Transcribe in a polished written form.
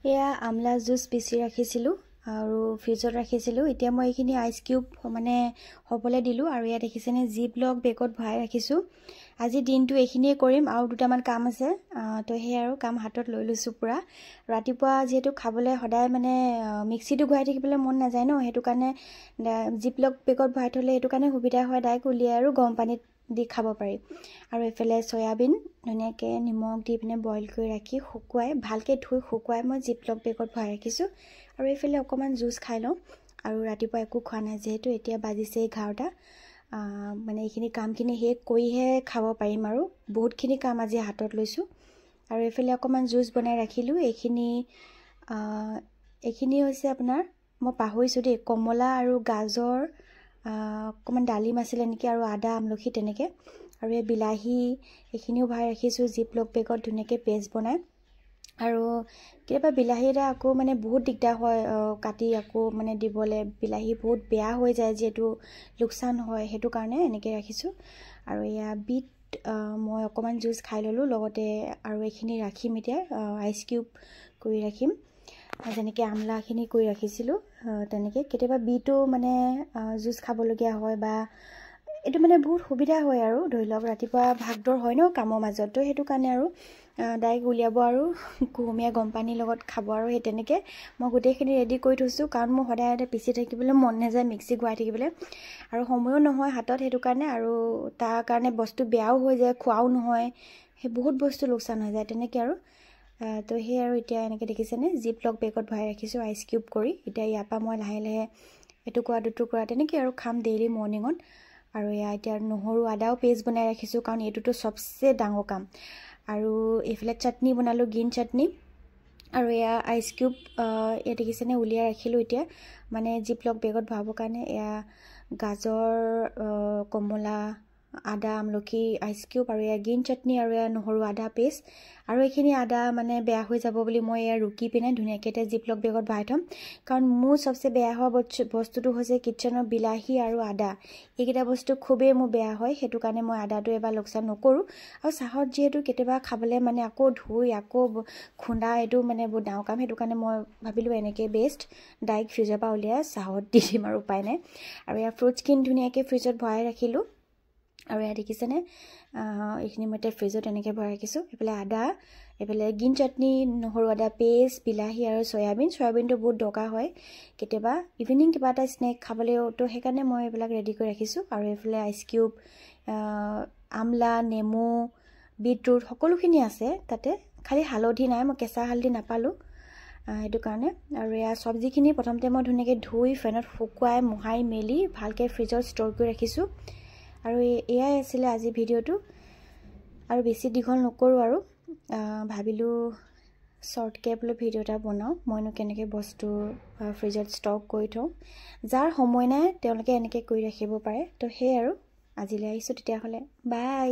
এয়া আমলা জুচ পিচি ৰাখিছিলোঁ আৰু ফ্ৰিজত ৰাখিছিলোঁ। এতিয়া মই এইখিনি আইচ কিউব মানে হ'বলৈ দিলোঁ আৰু ইয়াত দেখিছেনে জিপ-লক বেগত ভৰাই ৰাখিছোঁ। আজি দিনটো এইখিনিয়ে কৰিম আৰু দুটামান কাম আছে, তো সেই আৰু কাম হাতত লৈ লৈছোঁ পূৰা। ৰাতিপুৱা যিহেতু খাবলৈ সদায় মানে মিক্সিটো ঘূৰাই থাকিবলৈ মন নাযায় ন, সেইটো কাৰণে জিপ-লক বেগত ভৰাই থ'লে সেইটো কাৰণে সুবিধা হয়, ডাইৰেক্ট উলিয়াই আৰু গৰম পানীত দি খাব পাৰি। আৰু এইফালে চয়াবিন ধুনীয়াকৈ নিমখ দি পিনে বইল কৰি ৰাখি শুকুৱাই ভালকৈ ধুই শুকুৱাই মই জিপ-লক বেগত ভৰাই ৰাখিছোঁ। আৰু এইফালে অকণমান জুচ খাই লওঁ। আৰু ৰাতিপুৱা একো খোৱা নাই যিহেতু, এতিয়া বাজিছে 11টা। মানে এইখিনি কামখিনি শেষ কৰিহে খাব পাৰিম আৰু বহুতখিনি কাম আজি হাতত লৈছোঁ। আৰু এইফালে অকণমান জুচ বনাই ৰাখিলোঁ। এইখিনি হৈছে আপোনাৰ, মই পাহৰিছোঁ দেই, কমলা আৰু গাজৰ, অকণমান ডালিম আছিলে নেকি, আৰু আদা আমলখি তেনেকৈ। আৰু এই বিলাহী এইখিনিও ভৰাই ৰাখিছোঁ জিপ-লক বেগত ধুনীয়াকৈ পেষ্ট বনাই। আৰু কেতিয়াবা বিলাহী এটা আকৌ মানে বহুত দিগদাৰ হয় কাটি আকৌ মানে দিবলৈ, বিলাহী বহুত বেয়া হৈ যায় যিহেতু লোকচান হয়, সেইটো কাৰণে এনেকৈ ৰাখিছোঁ। আৰু এয়া বিট মই অকণমান জুচ খাই ল'লোঁ লগতে, আৰু এইখিনি ৰাখিম এতিয়া আইচ কিউব কৰি ৰাখিম, যেনেকৈ আমলাখিনি কৰি ৰাখিছিলোঁ তেনেকৈ। কেতিয়াবা বিটো মানে জুচ খাবলগীয়া হয়, বা এইটো মানে বহুত সুবিধা হয় আৰু ধৰি লওক ৰাতিপুৱা ভাগদৌৰ হয় ন কামৰ মাজত, তো সেইটো কাৰণে আৰু ডাইৰেক্ট উলিয়াব আৰু কুহুমীয়া গৰম পানীৰ লগত খাব। আৰু সেই তেনেকৈ মই গোটেইখিনি ৰেডি কৰি থৈছোঁ, কাৰণ মোৰ সদায় পিচি থাকিবলৈ মন নাযায়, মিক্সি ঘূৰাই থাকিবলৈ, আৰু সময়ো নহয় হাতত, সেইটো কাৰণে। আৰু তাৰ কাৰণে বস্তু বেয়াও হৈ যায়, খোৱাও নহয়, সেই বহুত বস্তু লোকচান হৈ যায় তেনেকৈ আৰু। তো সেই আৰু এতিয়া এনেকৈ দেখিছেনে জিপ-লক বেগত ভৰাই ৰাখিছোঁ আইচ কিউব কৰি। এতিয়া ইয়াৰ পৰা মই লাহে লাহে এটুকুৰা দুটুকুৰা তেনেকৈ আৰু খাম ডেইলি মৰ্ণিঙত। আৰু এয়া এতিয়া নহৰু আদাও পেষ্ট বনাই ৰাখিছোঁ, কাৰণ এইটোতো চবচে ডাঙৰ কাম। আৰু এইফালে চাটনি বনালোঁ, গ্ৰীণ চাটনি। আৰু এয়া আইচ কিউব এয়া দেখিছেনে উলিয়াই ৰাখিলোঁ এতিয়া, মানে জিপ-লক বেগত ভৰাবৰ কাৰণে। এয়া গাজৰ, কমলা, আদা আমলখি আইচ কিউব, আৰু এয়া গ্ৰীণ চাটনি, আৰু এয়া নহৰু আদা পেষ্ট। আৰু এইখিনি আদা মানে বেয়া হৈ যাব বুলি মই এয়া ৰুকি পিনে ধুনীয়াকৈ এতিয়া জিপ-লক বেগত ভৰাই থ'ম, কাৰণ মোৰ চবচে বেয়া হোৱা বস্তুটো হৈছে কিটচেনৰ বিলাহী আৰু আদা। এইকেইটা বস্তু খুবেই মোৰ বেয়া হয়, সেইটো কাৰণে মই আদাটো এবাৰ লোকচান নকৰোঁ। আৰু চাহত যিহেতু কেতিয়াবা খাবলৈ মানে আকৌ ধুই আকৌ খুন্দা, এইটো মানে বহুত ডাঙৰ কাম, সেইটো কাৰণে মই ভাবিলোঁ এনেকৈ বেষ্ট, ডাইৰেক্ট ফ্ৰিজৰ পৰা উলিয়াই চাহত দি দিম আৰু উপায় নাই। আৰু ইয়াৰ ফ্ৰুটছখিনি ধুনীয়াকৈ ফ্ৰিজত ভৰাই ৰাখিলোঁ। আৰু এয়া দেখিছেনে এইখিনি মই এতিয়া ফ্ৰিজত এনেকৈ ভৰাই ৰাখিছোঁ। এইফালে আদা, এইফালে গ্ৰীণ চাটনি, নহৰু আদা পেষ্ট, বিলাহী আৰু চয়াবিনটো বহুত দৰকাৰ হয় কেতিয়াবা ইভিনিং কিবা এটা স্নেক খাবলৈও, তো সেইকাৰণে মই এইবিলাক ৰেডি কৰি ৰাখিছোঁ। আৰু এইফালে আইচ কিউব, আমলা, নেমু, বিটৰুট সকলোখিনি আছে তাতে, খালি হালধি নাই, মই কেঁচা হালধি নাপালোঁ, সেইটো কাৰণে। আৰু এয়া চব্জিখিনি প্ৰথমতে মই ধুনীয়াকৈ ধুই ফেনত শুকুৱাই মোহাৰি মেলি ভালকৈ ফ্ৰিজত ষ্ট'ৰ কৰি ৰাখিছোঁ। আৰু এয়াই আছিলে আজি ভিডিঅ'টো, আৰু বেছি দীঘল নকৰোঁ আৰু ভাবিলোঁ শ্বৰ্টকৈ বোলো ভিডিঅ' এটা বনাওঁ, মইনো কেনেকৈ বস্তু ফ্ৰিজত ষ্টক কৰি থওঁ। যাৰ সময় নাই তেওঁলোকে এনেকৈ কৰি ৰাখিব পাৰে। তো সেয়ে আৰু আজিলৈ আহিছোঁ তেতিয়াহ'লে, বাই।